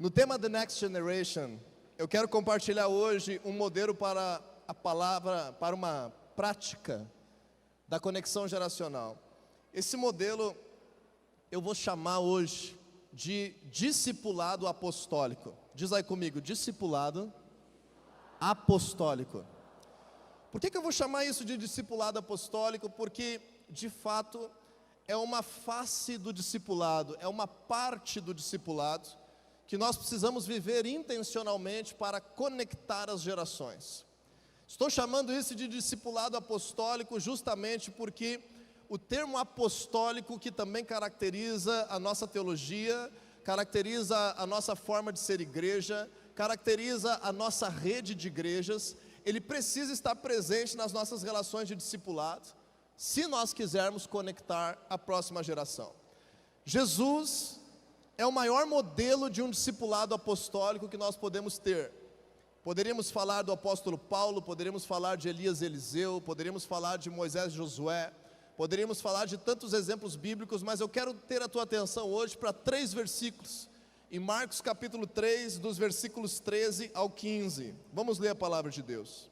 No tema The Next Generation, eu quero compartilhar hoje um modelo para uma prática da conexão geracional. Esse modelo eu vou chamar hoje de discipulado apostólico. Diz aí comigo, discipulado apostólico. Por que eu vou chamar isso de discipulado apostólico? Porque, de fato, é uma face do discipulado, é uma parte do discipulado que nós precisamos viver intencionalmente para conectar as gerações. Estou chamando isso de discipulado apostólico justamente porque o termo apostólico, que também caracteriza a nossa teologia, caracteriza a nossa forma de ser igreja, caracteriza a nossa rede de igrejas, ele precisa estar presente nas nossas relações de discipulado, se nós quisermos conectar a próxima geração. Jesus é o maior modelo de um discipulado apostólico que nós podemos ter. Poderíamos falar do apóstolo Paulo, poderíamos falar de Elias e Eliseu, poderíamos falar de Moisés e Josué, poderíamos falar de tantos exemplos bíblicos, mas eu quero ter a tua atenção hoje para 3 versículos, em Marcos capítulo 3, dos versículos 13 ao 15. Vamos ler a palavra de Deus.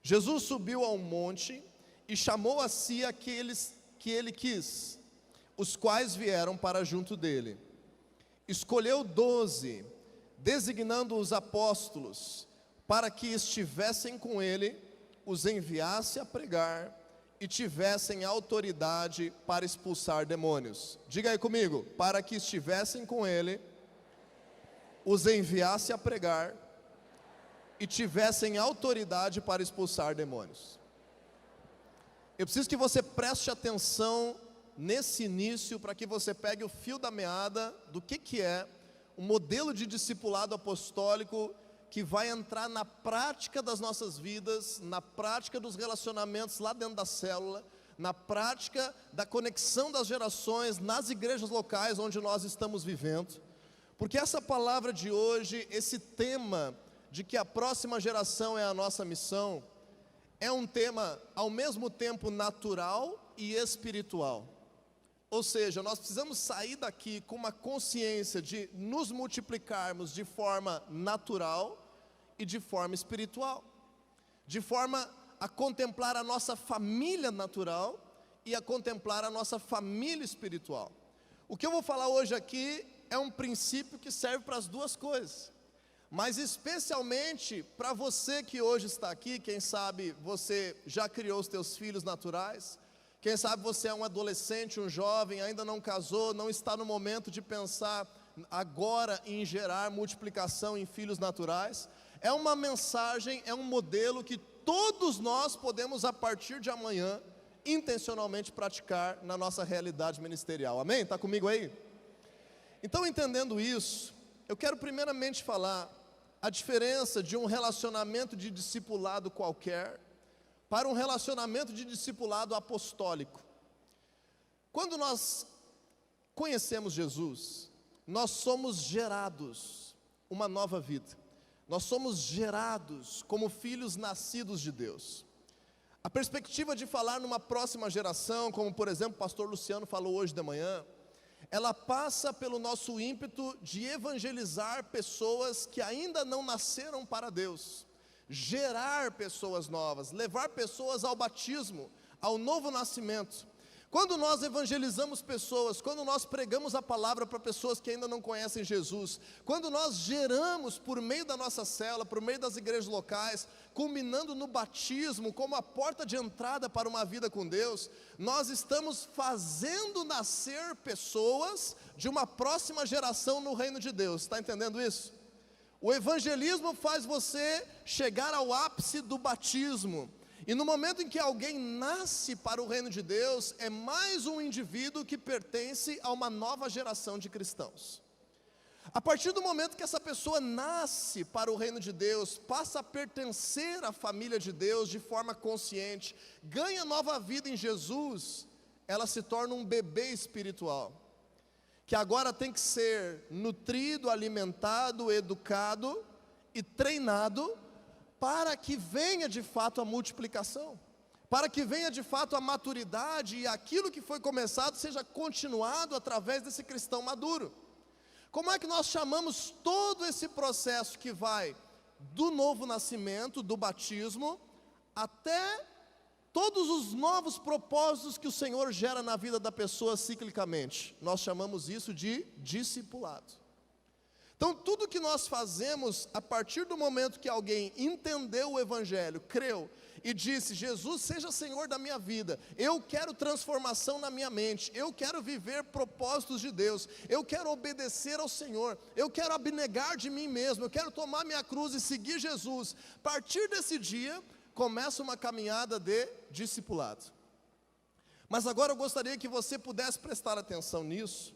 Jesus subiu a um monte e chamou a si aqueles que ele quis, os quais vieram para junto dele. Escolheu 12, designando-os apóstolos, para que estivessem com ele, os enviasse a pregar e tivessem autoridade para expulsar demônios. Diga aí comigo, para que estivessem com ele, os enviasse a pregar e tivessem autoridade para expulsar demônios. Eu preciso que você preste atenção nesse início, para que você pegue o fio da meada do que é um modelo de discipulado apostólico que vai entrar na prática das nossas vidas, na prática dos relacionamentos lá dentro da célula, na prática da conexão das gerações, nas igrejas locais onde nós estamos vivendo. Porque essa palavra de hoje, esse tema de que a próxima geração é a nossa missão, é um tema ao mesmo tempo natural e espiritual. Ou seja, nós precisamos sair daqui com uma consciência de nos multiplicarmos de forma natural e de forma espiritual, de forma a contemplar a nossa família natural e a contemplar a nossa família espiritual. O que eu vou falar hoje aqui é um princípio que serve para as duas coisas, mas especialmente para você que hoje está aqui. Quem sabe você já criou os teus filhos naturais, quem sabe você é um adolescente, um jovem, ainda não casou, não está no momento de pensar agora em gerar multiplicação em filhos naturais. É uma mensagem, é um modelo que todos nós podemos, a partir de amanhã, intencionalmente praticar na nossa realidade ministerial. Amém? Está comigo aí? Então, entendendo isso, eu quero primeiramente falar a diferença de um relacionamento de discipulado qualquer para um relacionamento de discipulado apostólico. Quando nós conhecemos Jesus, nós somos gerados uma nova vida. Nós somos gerados como filhos nascidos de Deus. A perspectiva de falar numa próxima geração, como por exemplo o pastor Luciano falou hoje de manhã, ela passa pelo nosso ímpeto de evangelizar pessoas que ainda não nasceram para Deus, gerar pessoas novas, levar pessoas ao batismo, ao novo nascimento. Quando nós evangelizamos pessoas, quando nós pregamos a palavra para pessoas que ainda não conhecem Jesus, quando nós geramos por meio da nossa célula, por meio das igrejas locais, culminando no batismo como a porta de entrada para uma vida com Deus, nós estamos fazendo nascer pessoas de uma próxima geração no reino de Deus. Está entendendo isso? O evangelismo faz você chegar ao ápice do batismo. E no momento em que alguém nasce para o reino de Deus, é mais um indivíduo que pertence a uma nova geração de cristãos. A partir do momento que essa pessoa nasce para o reino de Deus, passa a pertencer à família de Deus de forma consciente, ganha nova vida em Jesus, ela se torna um bebê espiritual, que agora tem que ser nutrido, alimentado, educado e treinado, para que venha de fato a multiplicação, para que venha de fato a maturidade e aquilo que foi começado seja continuado através desse cristão maduro. Como é que nós chamamos todo esse processo que vai do novo nascimento, do batismo, até todos os novos propósitos que o Senhor gera na vida da pessoa ciclicamente? Nós chamamos isso de discipulado. Então, tudo que nós fazemos, a partir do momento que alguém entendeu o Evangelho, creu e disse: Jesus seja Senhor da minha vida, eu quero transformação na minha mente, eu quero viver propósitos de Deus, eu quero obedecer ao Senhor, eu quero abnegar de mim mesmo, eu quero tomar minha cruz e seguir Jesus. A partir desse dia, começa uma caminhada de discipulado. Mas agora eu gostaria que você pudesse prestar atenção nisso,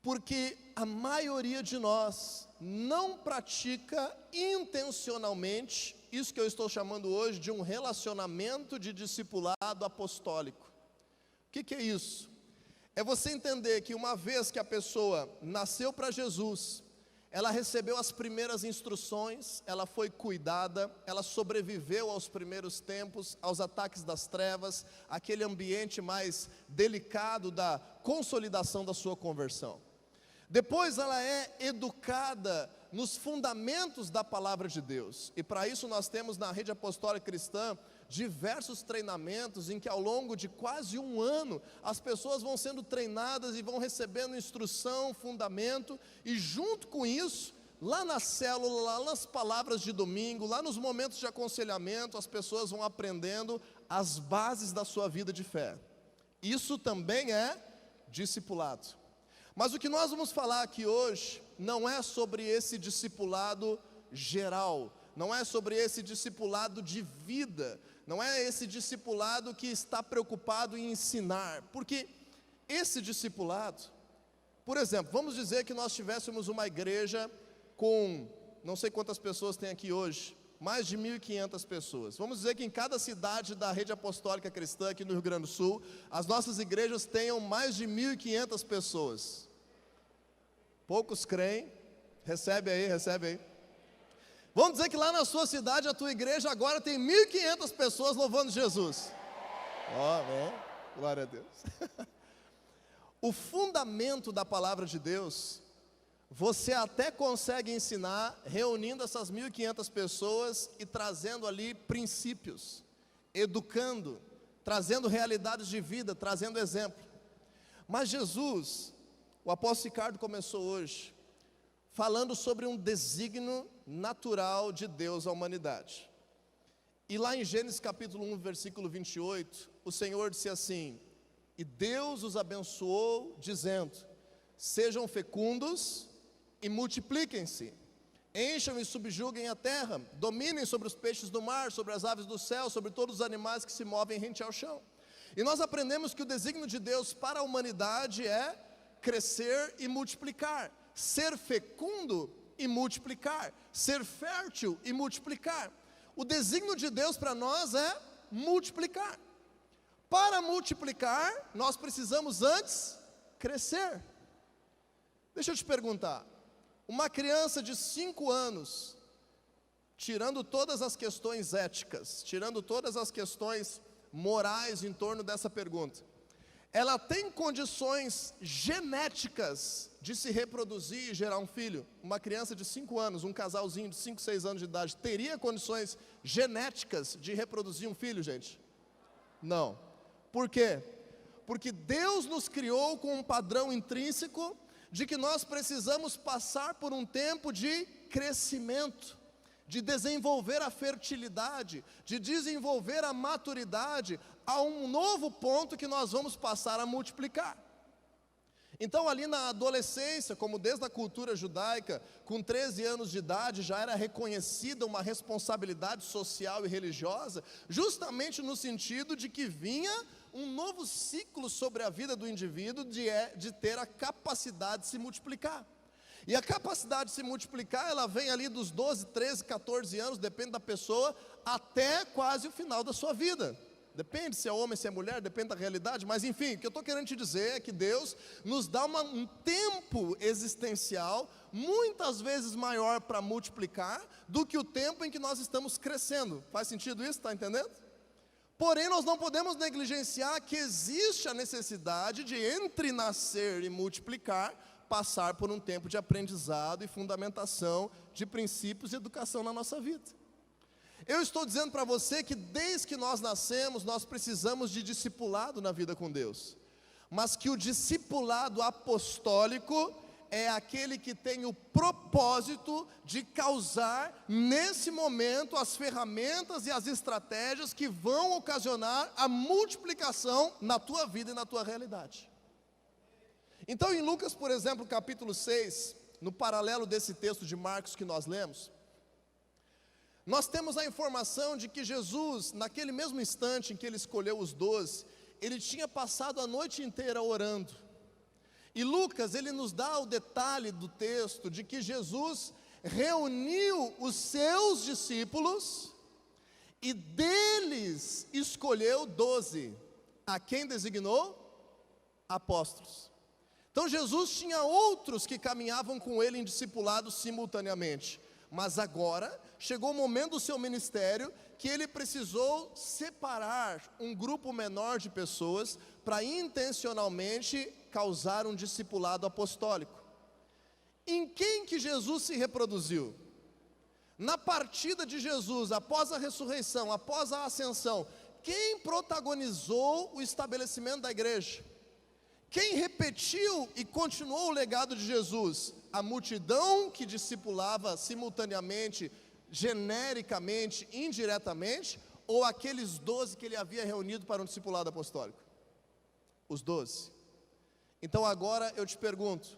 porque a maioria de nós não pratica intencionalmente isso que eu estou chamando hoje de um relacionamento de discipulado apostólico. O que é isso? É você entender que uma vez que a pessoa nasceu para Jesus, ela recebeu as primeiras instruções, ela foi cuidada, ela sobreviveu aos primeiros tempos, aos ataques das trevas, aquele ambiente mais delicado da consolidação da sua conversão. Depois ela é educada nos fundamentos da palavra de Deus, e para isso nós temos na Rede Apostólica Cristã diversos treinamentos em que ao longo de quase um ano as pessoas vão sendo treinadas e vão recebendo instrução, fundamento, e junto com isso, lá na célula, lá nas palavras de domingo, lá nos momentos de aconselhamento, as pessoas vão aprendendo as bases da sua vida de fé. Isso também é discipulado. Mas o que nós vamos falar aqui hoje não é sobre esse discipulado geral, não é sobre esse discipulado de vida, não é esse discipulado que está preocupado em ensinar, porque esse discipulado, por exemplo, vamos dizer que nós tivéssemos uma igreja com, não sei quantas pessoas tem aqui hoje, mais de 1.500 pessoas. Vamos dizer que em cada cidade da Rede Apostólica Cristã aqui no Rio Grande do Sul, as nossas igrejas tenham mais de 1.500 pessoas. Poucos creem, recebe aí. Vamos dizer que lá na sua cidade, a tua igreja agora tem 1.500 pessoas louvando Jesus. Amém, glória a Deus. O fundamento da palavra de Deus, você até consegue ensinar reunindo essas 1.500 pessoas e trazendo ali princípios, educando, trazendo realidades de vida, trazendo exemplo. Mas Jesus, o apóstolo Ricardo começou hoje falando sobre um desígnio natural de Deus à humanidade. E lá em Gênesis capítulo 1, versículo 28, o Senhor disse assim: e Deus os abençoou, dizendo: sejam fecundos e multipliquem-se, encham e subjuguem a terra, dominem sobre os peixes do mar, sobre as aves do céu, sobre todos os animais que se movem rente ao chão. E nós aprendemos que o desígnio de Deus para a humanidade é crescer e multiplicar, ser fecundo e multiplicar, ser fértil e multiplicar. O desígnio de Deus para nós é multiplicar. Para multiplicar, nós precisamos antes crescer. Deixa eu te perguntar, uma criança de 5 anos, tirando todas as questões éticas, tirando todas as questões morais em torno dessa pergunta, ela tem condições genéticas de se reproduzir e gerar um filho? Uma criança de 5 anos, um casalzinho de 5, 6 anos de idade, teria condições genéticas de reproduzir um filho, gente? Não. Por quê? Porque Deus nos criou com um padrão intrínseco de que nós precisamos passar por um tempo de crescimento, de desenvolver a fertilidade, de desenvolver a maturidade, a um novo ponto que nós vamos passar a multiplicar. Então ali na adolescência, como desde a cultura judaica, com 13 anos de idade já era reconhecida uma responsabilidade social e religiosa, justamente no sentido de que vinha um novo ciclo sobre a vida do indivíduo de ter a capacidade de se multiplicar. E a capacidade de se multiplicar, ela vem ali dos 12, 13, 14 anos, depende da pessoa, até quase o final da sua vida. Depende se é homem, se é mulher, depende da realidade, mas enfim, o que eu estou querendo te dizer é que Deus nos dá um tempo existencial, muitas vezes maior para multiplicar, do que o tempo em que nós estamos crescendo. Faz sentido isso? Está entendendo? Porém, nós não podemos negligenciar que existe a necessidade de entre nascer e multiplicar, passar por um tempo de aprendizado e fundamentação de princípios e educação na nossa vida. Eu estou dizendo para você que desde que nós nascemos, nós precisamos de discipulado na vida com Deus, mas que o discipulado apostólico é aquele que tem o propósito de causar nesse momento as ferramentas e as estratégias que vão ocasionar a multiplicação na tua vida e na tua realidade. Então em Lucas, por exemplo, capítulo 6, no paralelo desse texto de Marcos que nós lemos, nós temos a informação de que Jesus, naquele mesmo instante em que ele escolheu os 12, ele tinha passado a noite inteira orando. E Lucas, ele nos dá o detalhe do texto de que Jesus reuniu os seus discípulos e deles escolheu 12, a quem designou? Apóstolos. Então Jesus tinha outros que caminhavam com ele em discipulado simultaneamente, mas agora chegou o momento do seu ministério que ele precisou separar um grupo menor de pessoas para intencionalmente causar um discipulado apostólico. Em quem que Jesus se reproduziu? Na partida de Jesus, após a ressurreição, após a ascensão, quem protagonizou o estabelecimento da igreja? Quem repetiu e continuou o legado de Jesus? A multidão que discipulava simultaneamente, genericamente, indiretamente, ou aqueles 12 que ele havia reunido para um discipulado apostólico? Os 12. Então agora eu te pergunto,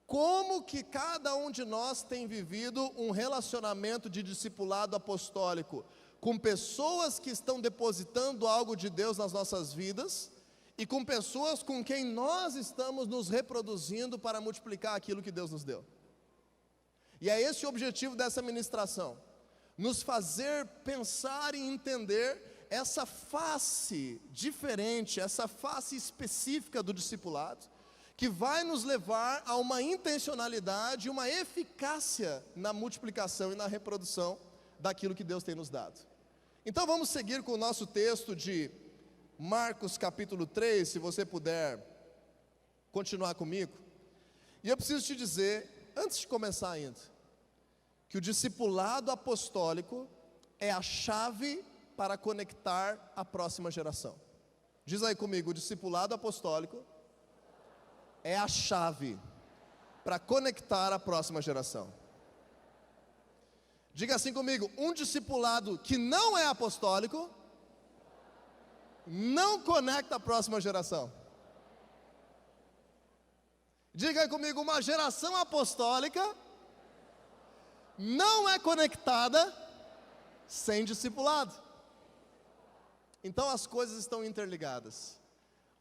como que cada um de nós tem vivido um relacionamento de discipulado apostólico com pessoas que estão depositando algo de Deus nas nossas vidas e com pessoas com quem nós estamos nos reproduzindo para multiplicar aquilo que Deus nos deu? E é esse o objetivo dessa ministração, nos fazer pensar e entender essa face diferente, essa face específica do discipulado, que vai nos levar a uma intencionalidade, uma eficácia na multiplicação e na reprodução daquilo que Deus tem nos dado. Então vamos seguir com o nosso texto de Marcos capítulo 3, se você puder continuar comigo. E eu preciso te dizer, antes de começar ainda, que o discipulado apostólico é a chave para conectar a próxima geração. Diz aí comigo, o discipulado apostólico é a chave para conectar a próxima geração. Diga assim comigo, um discipulado que não é apostólico não conecta a próxima geração. Diga aí comigo, uma geração apostólica não é conectada sem discipulado. Então as coisas estão interligadas.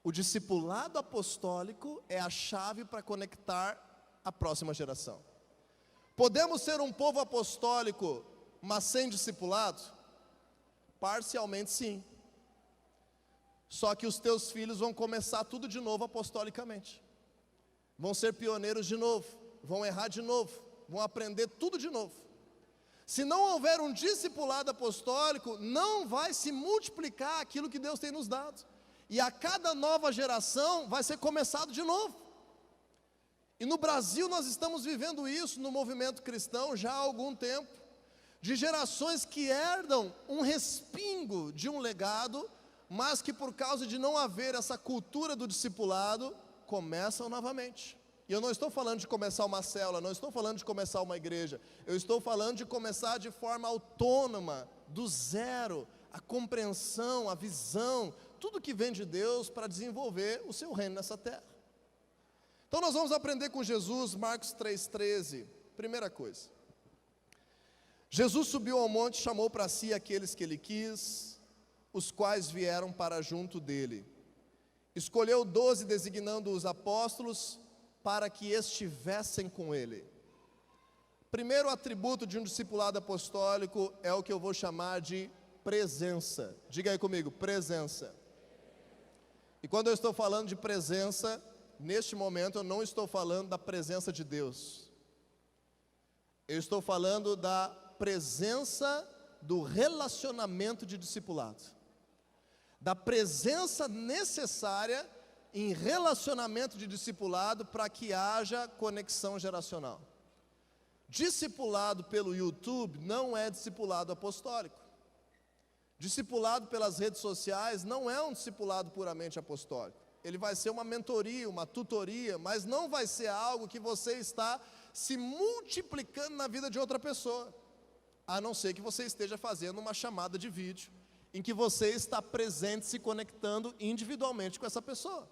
O discipulado apostólico é a chave para conectar a próxima geração. Podemos ser um povo apostólico, mas sem discipulado? Parcialmente sim. Só que os teus filhos vão começar tudo de novo apostolicamente. Vão ser pioneiros de novo, vão errar de novo, vão aprender tudo de novo. Se não houver um discipulado apostólico, não vai se multiplicar aquilo que Deus tem nos dado. E a cada nova geração vai ser começado de novo. E no Brasil nós estamos vivendo isso no movimento cristão já há algum tempo, de gerações que herdam um respingo de um legado, mas que por causa de não haver essa cultura do discipulado, começam novamente. E eu não estou falando de começar uma célula, não estou falando de começar uma igreja, eu estou falando de começar de forma autônoma, do zero, a compreensão, a visão, tudo que vem de Deus para desenvolver o seu reino nessa terra. Então nós vamos aprender com Jesus, Marcos 3,13, primeira coisa. Jesus subiu ao monte, chamou para si aqueles que ele quis, os quais vieram para junto dele. Escolheu 12, designando os apóstolos, para que estivessem com ele. Primeiro atributo de um discipulado apostólico é o que eu vou chamar de presença. Diga aí comigo, presença. E quando eu estou falando de presença, neste momento eu não estou falando da presença de Deus. Eu estou falando da presença do relacionamento de discipulado. Da presença necessária em relacionamento de discipulado para que haja conexão geracional. Discipulado pelo YouTube não é discipulado apostólico. Discipulado pelas redes sociais não é um discipulado puramente apostólico. Ele vai ser uma mentoria, uma tutoria, mas não vai ser algo que você está se multiplicando na vida de outra pessoa, a não ser que você esteja fazendo uma chamada de vídeo, em que você está presente, se conectando individualmente com essa pessoa.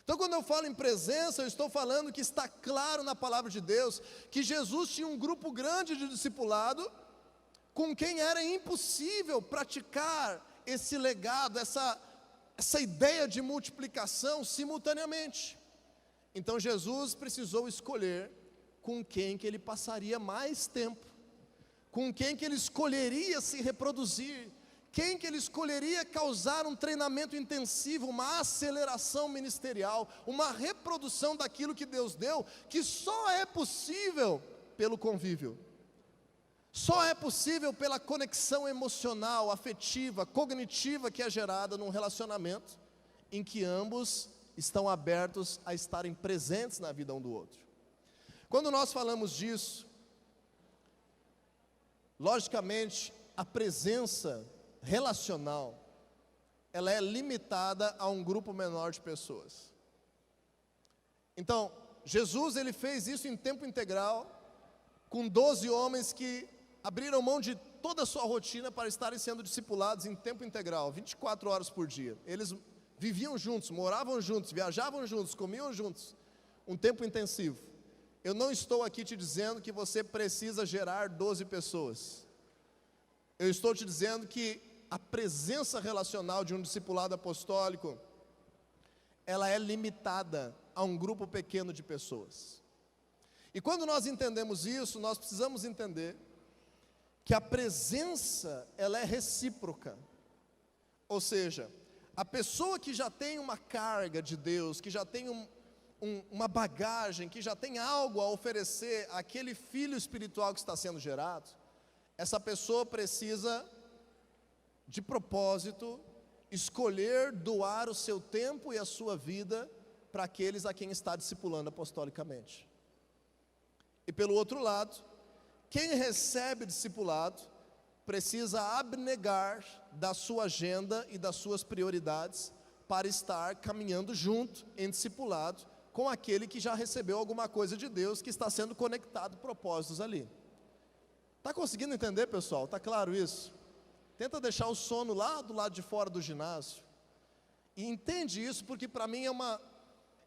Então, quando eu falo em presença, eu estou falando que está claro na palavra de Deus, que Jesus tinha um grupo grande de discipulado, com quem era impossível praticar esse legado, essa ideia de multiplicação simultaneamente. Então Jesus precisou escolher com quem que ele passaria mais tempo, com quem que ele escolheria se reproduzir, quem que ele escolheria causar um treinamento intensivo, uma aceleração ministerial, uma reprodução daquilo que Deus deu, que só é possível pelo convívio. Só é possível pela conexão emocional, afetiva, cognitiva que é gerada num relacionamento em que ambos estão abertos a estarem presentes na vida um do outro. Quando nós falamos disso, logicamente, a presença relacional, ela é limitada a um grupo menor de pessoas. Então, Jesus, ele fez isso em tempo integral, com 12 homens que abriram mão de toda a sua rotina para estarem sendo discipulados em tempo integral, 24 horas por dia. Eles viviam juntos, moravam juntos, viajavam juntos, comiam juntos, um tempo intensivo. Eu não estou aqui te dizendo que você precisa gerar 12 pessoas. Eu estou te dizendo que a presença relacional de um discipulado apostólico, ela é limitada a um grupo pequeno de pessoas. E quando nós entendemos isso, nós precisamos entender que a presença, ela é recíproca. Ou seja, a pessoa que já tem uma carga de Deus, que já tem uma bagagem, que já tem algo a oferecer àquele filho espiritual que está sendo gerado, essa pessoa precisa, de propósito, escolher doar o seu tempo e a sua vida para aqueles a quem está discipulando apostolicamente. E pelo outro lado, quem recebe discipulado precisa abnegar da sua agenda e das suas prioridades para estar caminhando junto em discipulado com aquele que já recebeu alguma coisa de Deus, que está sendo conectado propósitos ali. Está conseguindo entender, pessoal? Está claro isso? Tenta deixar o sono lá do lado de fora do ginásio e entende isso, porque para mim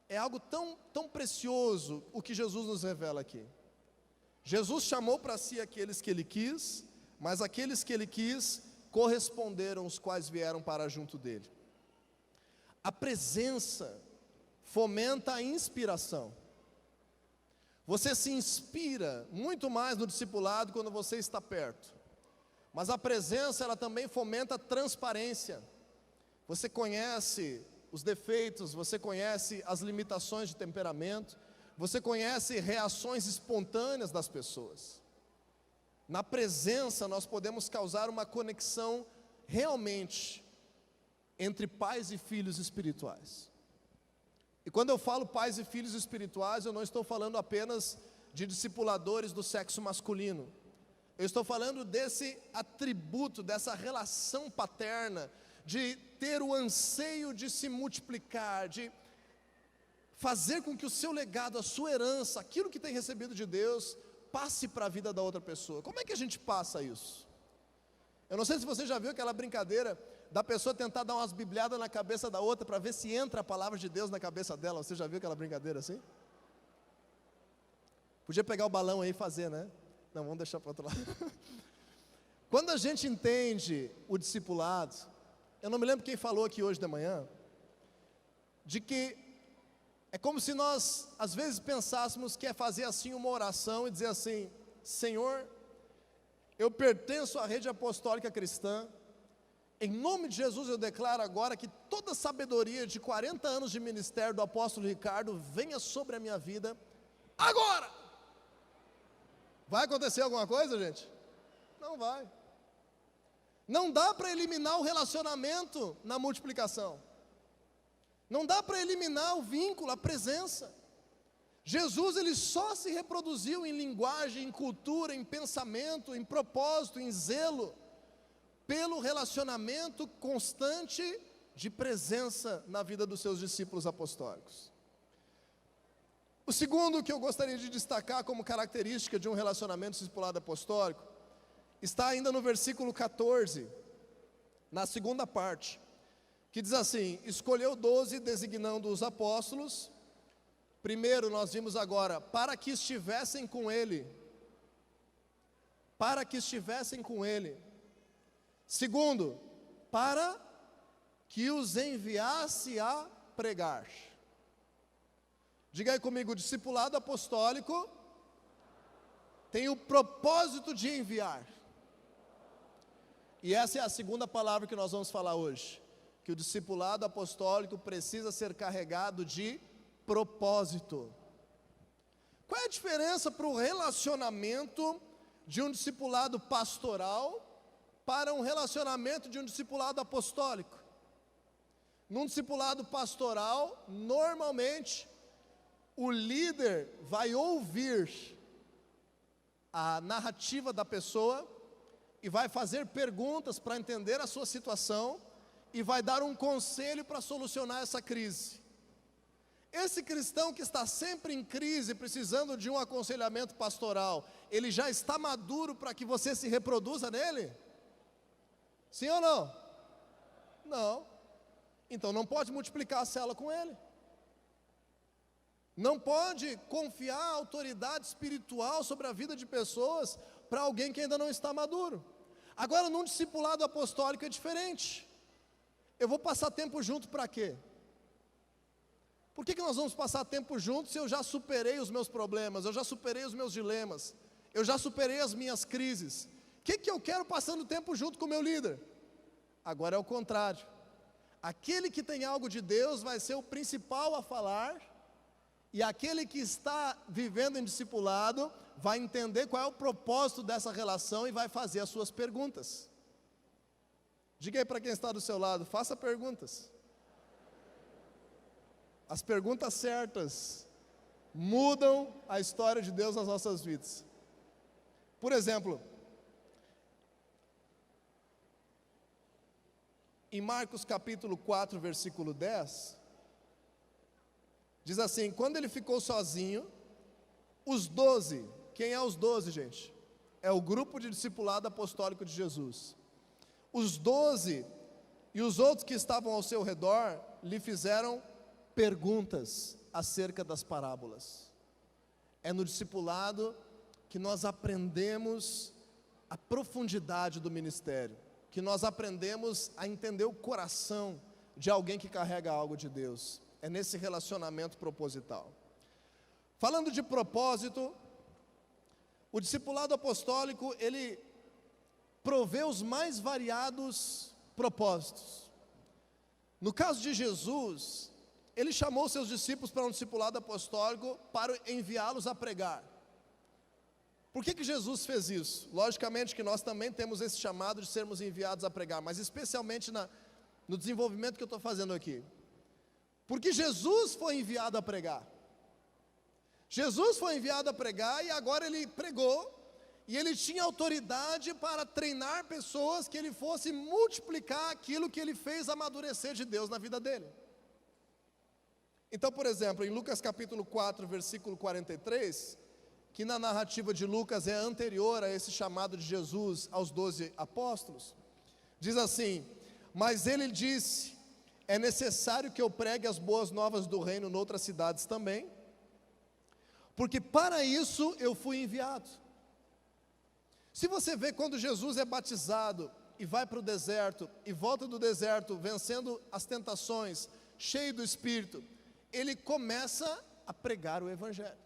é algo tão precioso o que Jesus nos revela aqui. Jesus chamou para si aqueles que ele quis, mas aqueles que ele quis corresponderam os quais vieram para junto dele. A presença fomenta a inspiração. Você se inspira muito mais no discipulado quando você está perto. Mas a presença, ela também fomenta a transparência. Você conhece os defeitos, você conhece as limitações de temperamento, você conhece reações espontâneas das pessoas. Na presença nós podemos causar uma conexão realmente entre pais e filhos espirituais. E quando eu falo pais e filhos espirituais, eu não estou falando apenas de discipuladores do sexo masculino. Eu estou falando desse atributo, dessa relação paterna, de ter o anseio de se multiplicar, de fazer com que o seu legado, a sua herança, aquilo que tem recebido de Deus, passe para a vida da outra pessoa. Como é que a gente passa isso? Eu não sei se você já viu aquela brincadeira da pessoa tentar dar umas bibliadas na cabeça da outra para ver se entra a palavra de Deus na cabeça dela. Você já viu aquela brincadeira assim? Podia pegar o balão aí e fazer, né? Não, vamos deixar para o outro lado. Quando a gente entende o discipulado, eu não me lembro quem falou aqui hoje de manhã, de que é como se nós, às vezes, pensássemos que é fazer assim uma oração e dizer assim: Senhor, eu pertenço à rede apostólica cristã, em nome de Jesus eu declaro agora que toda a sabedoria de 40 anos de ministério do apóstolo Ricardo venha sobre a minha vida, agora! Vai acontecer alguma coisa, gente? Não vai. Não dá para eliminar o relacionamento na multiplicação. Não dá para eliminar o vínculo, a presença. Jesus, ele só se reproduziu em linguagem, em cultura, em pensamento, em propósito, em zelo, pelo relacionamento constante de presença na vida dos seus discípulos apostólicos. O segundo que eu gostaria de destacar como característica de um relacionamento discipulado apostólico, está ainda no versículo 14, na segunda parte, que diz assim: escolheu 12, designando os apóstolos. Primeiro, nós vimos agora, para que estivessem com ele. Para que estivessem com ele. Segundo, para que os enviasse a pregar. Diga aí comigo, o discipulado apostólico tem o propósito de enviar. E essa é a segunda palavra que nós vamos falar hoje. Que o discipulado apostólico precisa ser carregado de propósito. Qual é a diferença para o relacionamento de um discipulado pastoral para um relacionamento de um discipulado apostólico? Num discipulado pastoral, normalmente, o líder vai ouvir a narrativa da pessoa e vai fazer perguntas para entender a sua situação e vai dar um conselho para solucionar essa crise. Esse cristão que está sempre em crise, precisando de um aconselhamento pastoral, ele já está maduro para que você se reproduza nele? Sim ou não? Não. Então não pode multiplicar a célula com ele. Não pode confiar a autoridade espiritual sobre a vida de pessoas para alguém que ainda não está maduro. Agora, num discipulado apostólico é diferente. Eu vou passar tempo junto para quê? Por que nós vamos passar tempo juntos se eu já superei os meus problemas, eu já superei os meus dilemas, eu já superei as minhas crises? O que eu quero passando tempo junto com o meu líder? Agora é o contrário. Aquele que tem algo de Deus vai ser o principal a falar, e aquele que está vivendo em discipulado vai entender qual é o propósito dessa relação e vai fazer as suas perguntas. Diga aí para quem está do seu lado, faça perguntas. As perguntas certas mudam a história de Deus nas nossas vidas. Por exemplo, em Marcos capítulo 4, versículo 10, diz assim: quando ele ficou sozinho, os 12, quem é os 12, gente? É o grupo de discipulado apostólico de Jesus. Os 12 e os outros que estavam ao seu redor lhe fizeram perguntas acerca das parábolas. É no discipulado que nós aprendemos a profundidade do ministério, que nós aprendemos a entender o coração de alguém que carrega algo de Deus. É nesse relacionamento proposital. Falando de propósito, o discipulado apostólico, ele provê os mais variados propósitos. No caso de Jesus, ele chamou seus discípulos para um discipulado apostólico para enviá-los a pregar. Por que Jesus fez isso? Logicamente que nós também temos esse chamado de sermos enviados a pregar, mas especialmente no desenvolvimento que eu estou fazendo aqui. Porque Jesus foi enviado a pregar. Jesus foi enviado a pregar e agora ele pregou, e ele tinha autoridade para treinar pessoas que ele fosse multiplicar aquilo que ele fez amadurecer de Deus na vida dele. Então, por exemplo, em Lucas capítulo 4, versículo 43, que na narrativa de Lucas é anterior a esse chamado de Jesus aos 12 apóstolos, diz assim: mas ele disse: é necessário que eu pregue as boas novas do reino noutras cidades também, porque para isso eu fui enviado. Se você vê quando Jesus é batizado e vai para o deserto, e volta do deserto vencendo as tentações, cheio do Espírito, ele começa a pregar o Evangelho.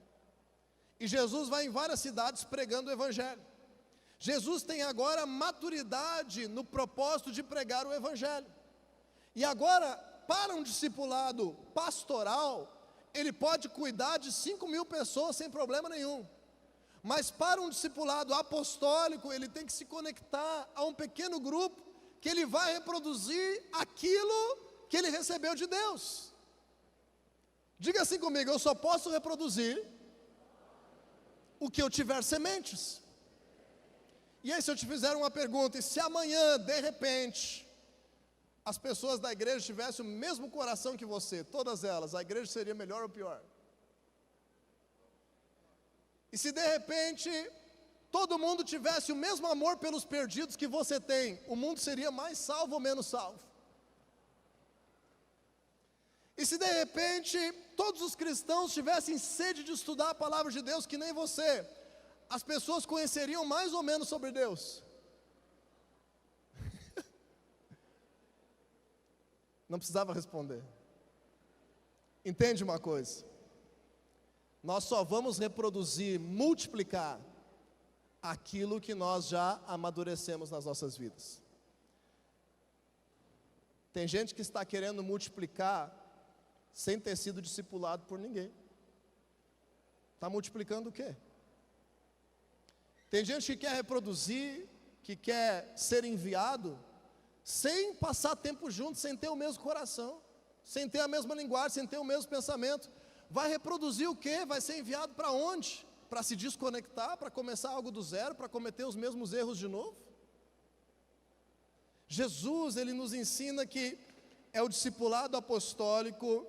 E Jesus vai em várias cidades pregando o Evangelho. Jesus tem agora maturidade no propósito de pregar o Evangelho. E agora, para um discipulado pastoral, ele pode cuidar de 5.000 pessoas sem problema nenhum. Mas para um discipulado apostólico, ele tem que se conectar a um pequeno grupo, que ele vai reproduzir aquilo que ele recebeu de Deus. Diga assim comigo: eu só posso reproduzir o que eu tiver sementes. E aí, se eu te fizer uma pergunta, e se amanhã, de repente, as pessoas da igreja tivessem o mesmo coração que você, todas elas, a igreja seria melhor ou pior? E se de repente todo mundo tivesse o mesmo amor pelos perdidos que você tem, o mundo seria mais salvo ou menos salvo? E se de repente todos os cristãos tivessem sede de estudar a palavra de Deus que nem você, as pessoas conheceriam mais ou menos sobre Deus? Não precisava responder. Entende uma coisa? Nós só vamos reproduzir, multiplicar aquilo que nós já amadurecemos nas nossas vidas. Tem gente que está querendo multiplicar sem ter sido discipulado por ninguém. Está multiplicando o quê? Tem gente que quer reproduzir, que quer ser enviado, sem passar tempo junto, sem ter o mesmo coração, sem ter a mesma linguagem, sem ter o mesmo pensamento. Vai reproduzir o quê? Vai ser enviado para onde? Para se desconectar, para começar algo do zero, para cometer os mesmos erros de novo? Jesus, ele nos ensina que é o discipulado apostólico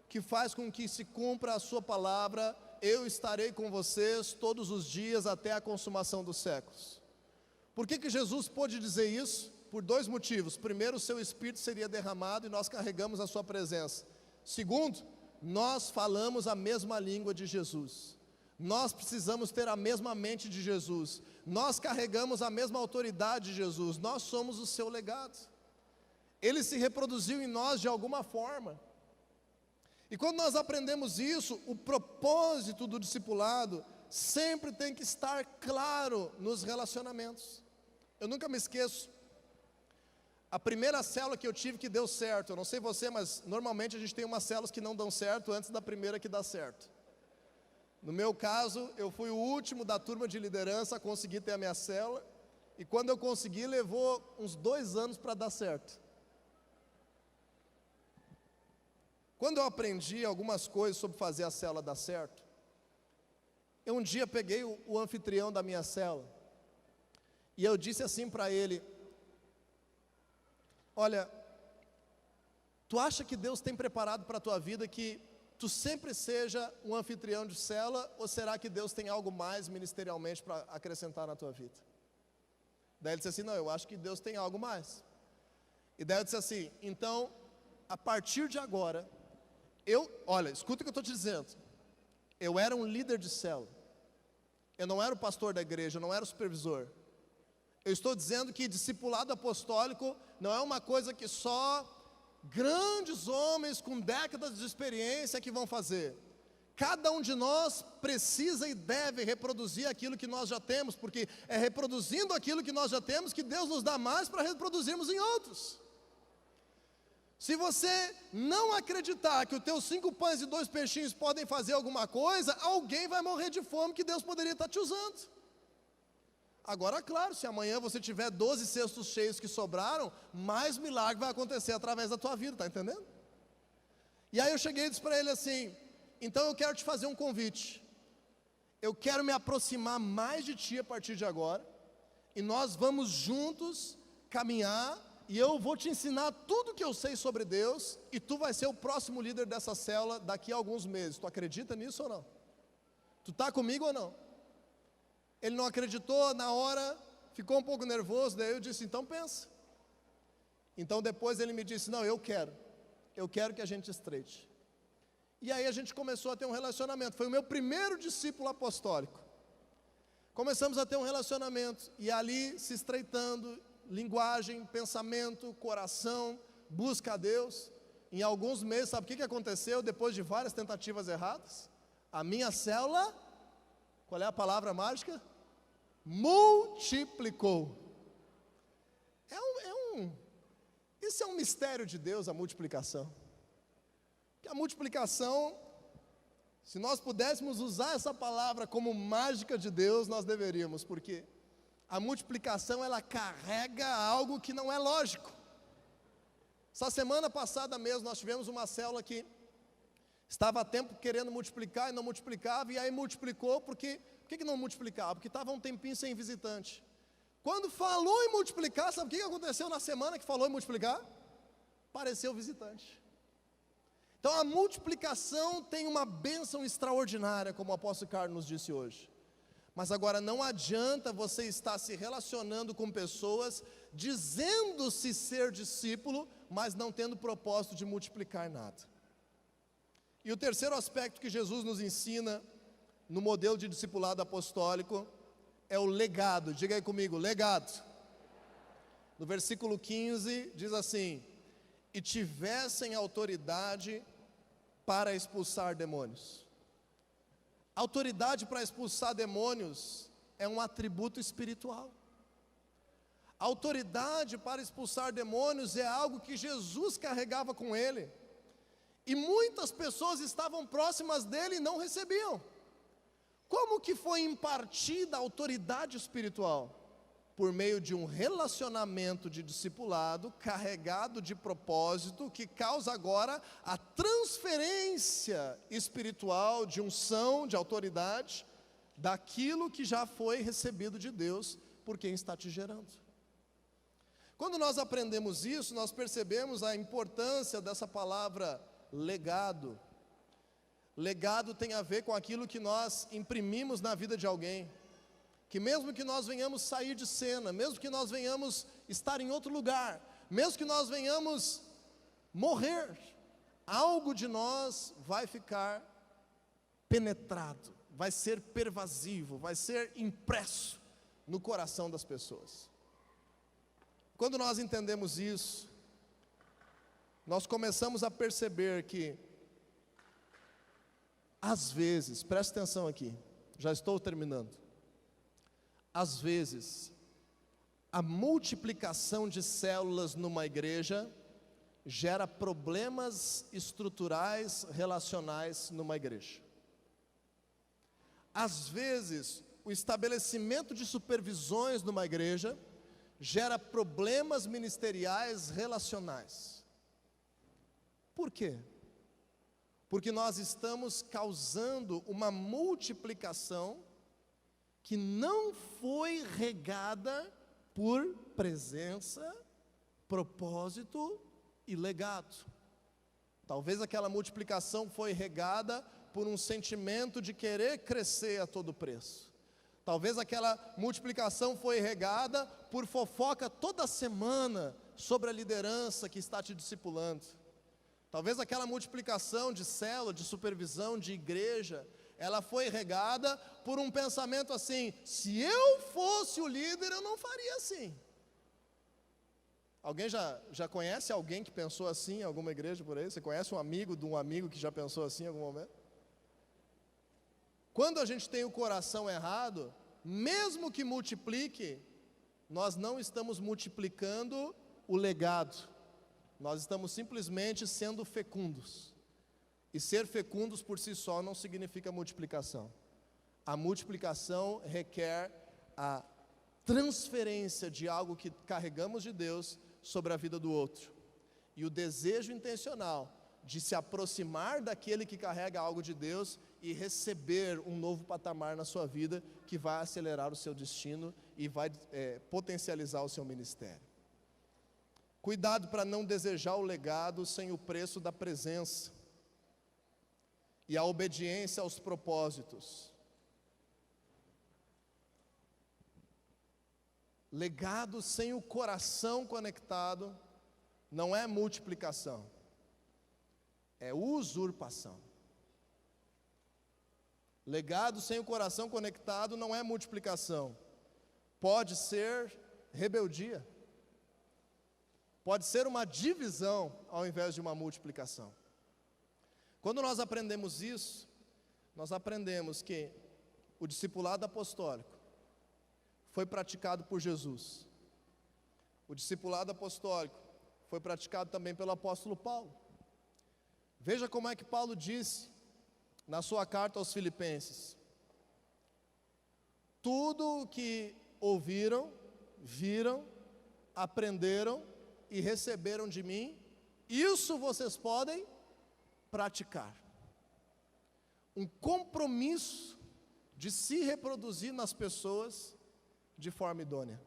que faz com que se cumpra a sua palavra: eu estarei com vocês todos os dias até a consumação dos séculos. Por que Jesus pôde dizer isso? Por dois motivos. Primeiro, o seu Espírito seria derramado e nós carregamos a sua presença. Segundo, nós falamos a mesma língua de Jesus. Nós precisamos ter a mesma mente de Jesus. Nós carregamos a mesma autoridade de Jesus. Nós somos o seu legado. Ele se reproduziu em nós de alguma forma. E quando nós aprendemos isso, o propósito do discipulado sempre tem que estar claro nos relacionamentos. Eu nunca me esqueço, a primeira célula que eu tive que deu certo, eu não sei você, mas normalmente a gente tem umas células que não dão certo antes da primeira que dá certo. No meu caso, eu fui o último da turma de liderança a conseguir ter a minha célula, e quando eu consegui, levou uns 2 anos para dar certo. Quando eu aprendi algumas coisas sobre fazer a célula dar certo, eu um dia peguei o anfitrião da minha célula, e eu disse assim para ele: olha, tu acha que Deus tem preparado para a tua vida que tu sempre seja um anfitrião de célula, ou será que Deus tem algo mais ministerialmente para acrescentar na tua vida? Daí ele disse assim: não, eu acho que Deus tem algo mais. E daí eu disse assim: então, a partir de agora, olha, escuta o que eu estou te dizendo, eu era um líder de célula, eu não era o pastor da igreja, eu não era o supervisor. Eu estou dizendo que discipulado apostólico não é uma coisa que só grandes homens com décadas de experiência que vão fazer. Cada um de nós precisa e deve reproduzir aquilo que nós já temos, porque é reproduzindo aquilo que nós já temos que Deus nos dá mais para reproduzirmos em outros. Se você não acreditar que os teus 5 pães e 2 peixinhos podem fazer alguma coisa, alguém vai morrer de fome que Deus poderia estar te usando. Agora, claro, se amanhã você tiver 12 cestos cheios que sobraram, mais milagre vai acontecer através da tua vida, está entendendo? E aí eu cheguei e disse para ele assim: então eu quero te fazer um convite, eu quero me aproximar mais de ti a partir de agora, e nós vamos juntos caminhar, e eu vou te ensinar tudo que eu sei sobre Deus, e tu vai ser o próximo líder dessa célula daqui a alguns meses. Tu acredita nisso ou não? Tu está comigo ou não? Ele não acreditou na hora, ficou um pouco nervoso, daí eu disse: então pensa. Então depois ele me disse: não, eu quero que a gente estreite. E aí a gente começou a ter um relacionamento, foi o meu primeiro discípulo apostólico. Começamos a ter um relacionamento, e ali se estreitando, linguagem, pensamento, coração, busca a Deus. Em alguns meses, sabe o que aconteceu depois de várias tentativas erradas? A minha célula, qual é a palavra mágica? Multiplicou. Isso é um mistério de Deus, a multiplicação. Que a multiplicação, se nós pudéssemos usar essa palavra como mágica de Deus, nós deveríamos, porque a multiplicação, ela carrega algo que não é lógico. Essa semana passada mesmo, nós tivemos uma célula que Estava há tempo querendo multiplicar e não multiplicava, e aí multiplicou, por que não multiplicava? Porque estava um tempinho sem visitante. Quando falou em multiplicar, sabe o que aconteceu na semana que falou em multiplicar? Apareceu visitante. Então a multiplicação tem uma bênção extraordinária, como o apóstolo Carlos nos disse hoje. Mas agora não adianta você estar se relacionando com pessoas, dizendo-se ser discípulo, mas não tendo propósito de multiplicar nada. E o terceiro aspecto que Jesus nos ensina no modelo de discipulado apostólico é o legado. Diga aí comigo, legado. No versículo 15 diz assim: e tivessem autoridade para expulsar demônios. Autoridade para expulsar demônios é um atributo espiritual. Autoridade para expulsar demônios é algo que Jesus carregava com ele. E muitas pessoas estavam próximas dele e não recebiam. Como que foi impartida a autoridade espiritual? Por meio de um relacionamento de discipulado, carregado de propósito, que causa agora a transferência espiritual de unção, de autoridade, daquilo que já foi recebido de Deus por quem está te gerando. Quando nós aprendemos isso, nós percebemos a importância dessa palavra legado. Legado tem a ver com aquilo que nós imprimimos na vida de alguém. Que mesmo que nós venhamos sair de cena, mesmo que nós venhamos estar em outro lugar, mesmo que nós venhamos morrer, algo de nós vai ficar penetrado, vai ser pervasivo, vai ser impresso no coração das pessoas. Quando nós entendemos isso, nós começamos a perceber que, às vezes, preste atenção aqui, já estou terminando. Às vezes, a multiplicação de células numa igreja gera problemas estruturais, relacionais numa igreja. Às vezes, o estabelecimento de supervisões numa igreja gera problemas ministeriais relacionais. Por quê? Porque nós estamos causando uma multiplicação que não foi regada por presença, propósito e legado. Talvez aquela multiplicação foi regada por um sentimento de querer crescer a todo preço. Talvez aquela multiplicação foi regada por fofoca toda semana sobre a liderança que está te discipulando. Talvez aquela multiplicação de célula, de supervisão, de igreja, ela foi regada por um pensamento assim: se eu fosse o líder, eu não faria assim. Alguém já conhece alguém que pensou assim em alguma igreja por aí? Você conhece um amigo de um amigo que já pensou assim em algum momento? Quando a gente tem o coração errado, mesmo que multiplique, nós não estamos multiplicando o legado, nós estamos simplesmente sendo fecundos. E ser fecundos por si só não significa multiplicação. A multiplicação requer a transferência de algo que carregamos de Deus sobre a vida do outro. E o desejo intencional de se aproximar daquele que carrega algo de Deus e receber um novo patamar na sua vida, que vai acelerar o seu destino e vai potencializar o seu ministério. Cuidado para não desejar o legado sem o preço da presença e a obediência aos propósitos. Legado sem o coração conectado não é multiplicação, é usurpação. Legado sem o coração conectado não é multiplicação, pode ser rebeldia, pode ser uma divisão ao invés de uma multiplicação. Quando nós aprendemos isso, nós aprendemos que o discipulado apostólico foi praticado por Jesus. O discipulado apostólico foi praticado também pelo apóstolo Paulo. Veja como é que Paulo disse na sua carta aos Filipenses: tudo o que ouviram, viram, aprenderam e receberam de mim, isso vocês podem praticar. um compromisso de se reproduzir nas pessoas de forma idônea.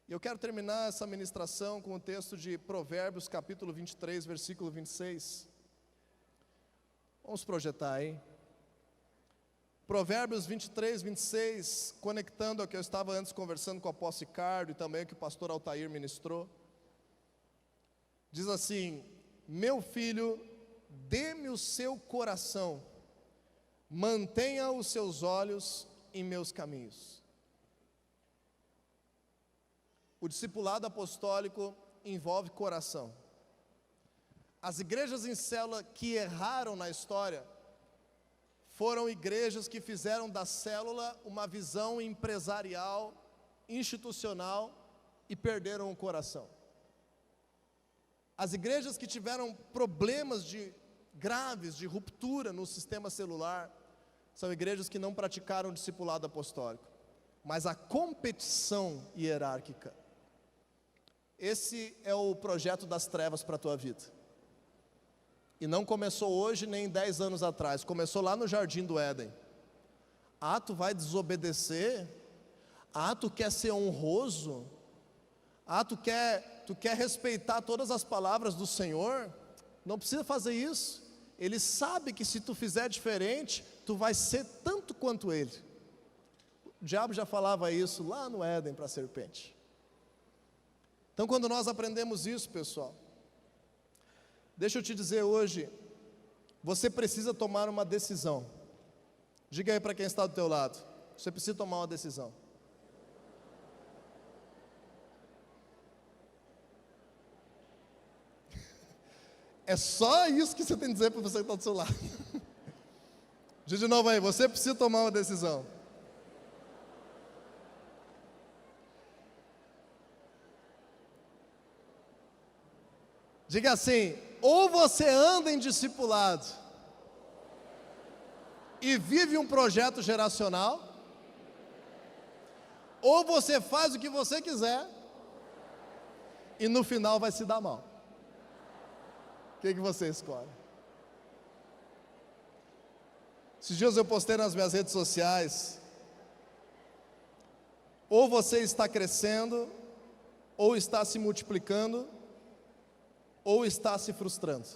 E eu quero terminar essa ministração com o texto de Provérbios, capítulo 23, versículo 26. Vamos projetar aí. Provérbios 23, 26, conectando ao que eu estava antes conversando com o apóstolo Ricardo e também o que o pastor Altair ministrou. Diz assim: meu filho, dê-me o seu coração, mantenha os seus olhos em meus caminhos. O discipulado apostólico envolve coração. As igrejas em célula que erraram na história foram igrejas que fizeram da célula uma visão empresarial, institucional e perderam o coração. As igrejas que tiveram problemas graves de ruptura no sistema celular são igrejas que não praticaram o discipulado apostólico, mas a competição hierárquica. Esse é o projeto das trevas para a tua vida. E não começou hoje nem 10 anos atrás, começou lá no Jardim do Éden. Ah, tu vai desobedecer? Ah, tu quer ser honroso? Ah, tu quer respeitar todas as palavras do Senhor? Não precisa fazer isso. Ele sabe que se tu fizer diferente, tu vai ser tanto quanto ele. O diabo já falava isso lá no Éden para a serpente. Então, quando nós aprendemos isso, pessoal, deixa eu te dizer hoje, você precisa tomar uma decisão. Diga aí para quem está do teu lado, você precisa tomar uma decisão. É só isso que você tem que dizer para você que está do seu lado. Diga de novo aí, você precisa tomar uma decisão. Diga assim: ou você anda em discipulado e vive um projeto geracional, ou você faz o que você quiser e no final vai se dar mal. O que você escolhe? Esses dias eu postei nas minhas redes sociais: ou você está crescendo, ou está se multiplicando, ou está se frustrando.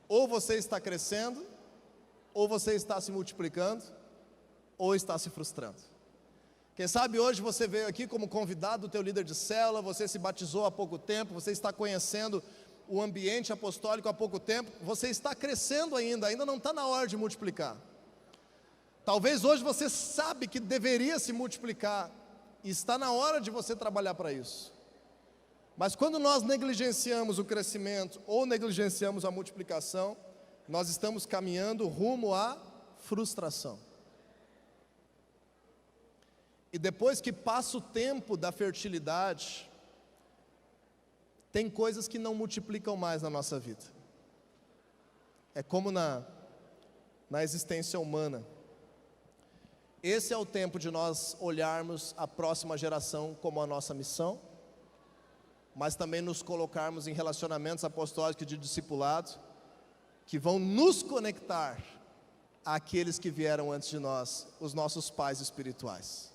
Ou você está crescendo, ou você está se multiplicando, ou está se frustrando. Quem sabe hoje você veio aqui como convidado do teu líder de célula, você se batizou há pouco tempo, você está conhecendo o ambiente apostólico há pouco tempo, você está crescendo ainda não está na hora de multiplicar. Talvez hoje você sabe que deveria se multiplicar, e está na hora de você trabalhar para isso. Mas quando nós negligenciamos o crescimento ou negligenciamos a multiplicação, nós estamos caminhando rumo à frustração. E depois que passa o tempo da fertilidade, tem coisas que não multiplicam mais na nossa vida. É como na existência humana. Esse é o tempo de nós olharmos a próxima geração como a nossa missão, mas também nos colocarmos em relacionamentos apostólicos de discipulado, que vão nos conectar àqueles que vieram antes de nós, os nossos pais espirituais.